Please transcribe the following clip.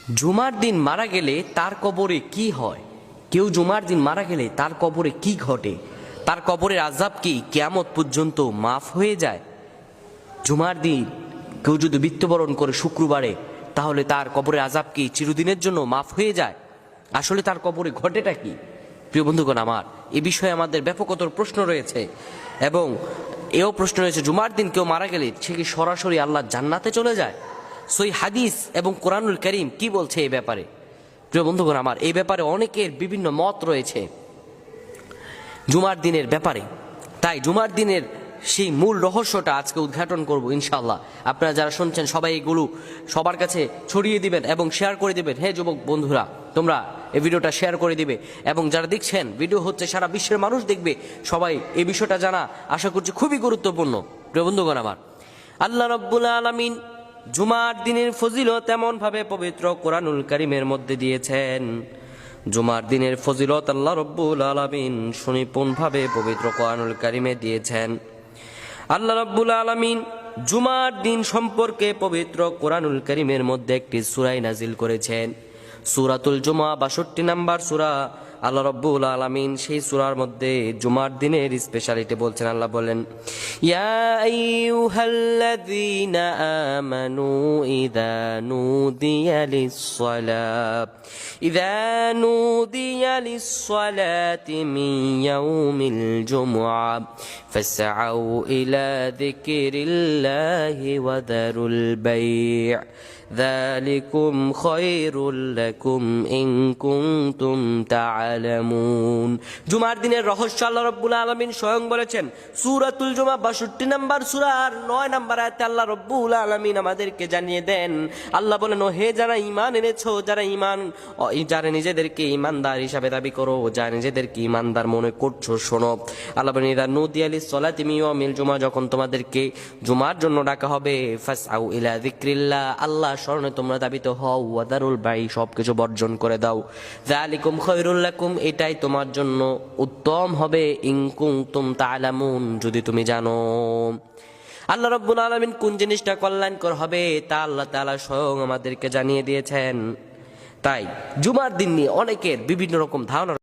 জুমার দিন মারা গেলে তার কবরে কি হয়? কেউ জুমার দিন মারা গেলে তার কবরে কি ঘটে? তার কবরের আযাব কি কিয়ামত পর্যন্ত মাফ হয়ে যায়? জুমার দিন কেউ যদি মৃত্যুবরণ করে শুক্রবারে, তাহলে তার কবরের আযাব কি চিরদিনের জন্য মাফ হয়ে যায়? আসলে তার কবরে ঘটেটা কি? প্রিয় বন্ধুগণ আমার, এ বিষয়ে আমাদের ব্যাপকতর প্রশ্ন রয়েছে, এবং এও প্রশ্ন রয়েছে জুমার দিন কেউ মারা গেলে সে কি সরাসরি আল্লাহর জান্নাতে চলে যায়? সহিহ হাদিস এবং কোরআনুল কারীম কি বলছে এই ব্যাপারে? প্রিয় বন্ধুগণ আমার, এই ব্যাপারে অনেকের বিভিন্ন মত রয়েছে জুমার দিনের ব্যাপারে। তাই জুমার দিনের সেই মূল রহস্যটা আজকে উদ্ঘাটন করব ইনশাআল্লাহ। আপনারা যারা শুনছেন সবাই এগুলো সবার কাছে ছড়িয়ে দিবেন এবং শেয়ার করে দিবেন। হে যুবক বন্ধুরা, তোমরা এই ভিডিওটা শেয়ার করে দিবে, এবং যারা দেখছেন ভিডিও হচ্ছে সারা বিশ্বের মানুষ দেখবে, সবাই এই বিষয়টা জানা আশা করছি খুবই গুরুত্বপূর্ণ। প্রিয় বন্ধুগণ আমার, আল্লাহ রাব্বুল আলামিন জুমার দিনের ফজিলত এমন ভাবে পবিত্র কোরআনুল কারীমের মধ্যে দিয়েছেন। জুমার দিনের ফজিলত আল্লাহ রাব্বুল আলামিন সুনিপুণভাবে পবিত্র কোরআনুল কারীমে দিয়েছেন। আল্লাহ রাব্বুল আলামিন জুমার দিন সম্পর্কে পবিত্র কোরআনুল কারীমের মধ্যে একটি সূরা নাজিল করেছেন, সূরাতুল জুমা, 62 নম্বর সূরা। আল্লাহ রাব্বুল আলামিন সেই সূরার মধ্যে জুমার দিনের স্পেশালিটি বলছেন। আল্লাহ বলেন, ইয়া আইয়ুহাল্লাযীনা আমানু ইযা নুদিয়া লিস-সালাতি মিন ইয়াউমিল জুমআ ফাসআউ ইলা যিকরিল্লাহি ওয়া দারুল বাই', যালিকুম খায়রুল লাকুম ইন কুনতুম তা'লামুন। জুমার দিনের রহস্য আল্লাহ রাব্বুল আলামিন স্বয়ং বলেছেন। সূরাতুল জুমা 62 নম্বর সূরার 9 নম্বর আয়াতে আল্লাহ রাব্বুল আলামিন আমাদেরকে জানিয়ে দেন, আল্লাহ বলেন, ও হে যারা ঈমান এনেছো, যারা নিজেদেরকে ঈমানদার হিসাবে দাবি করো, যারা নিজেদেরকে ঈমানদার মনে করছো, শোনো। আল্লাহ বলেন, ইযা নুদিয়া লিস-সালাতি মিন ইয়াউমিল জুমআ, যখন তোমাদেরকে জুমার জন্য ডাকা হবে, ফাসআউ ইলা যিকরিল্লাহ, আল্লাহ স্মরণে তোমরা দাবিত হও, ওয়া দারুল বাই', সবকিছু বর্জন করে দাও, যালিকুম খায়রুল লাকুম, এটাই তোমার জন্য উত্তম হবে, ইন কুনতুম তা'লামুন, যদি তুমি জানো। আল্লাহ রাব্বুল আলামিন কোন জিনিসটা কল্যাণকর হবে তা আল্লাহ তাআলা স্বয়ং আমাদেরকে জানিয়ে দিয়েছেন। তাই জুমার দিন নিয়ে অনেকের বিভিন্ন রকম ধারণা।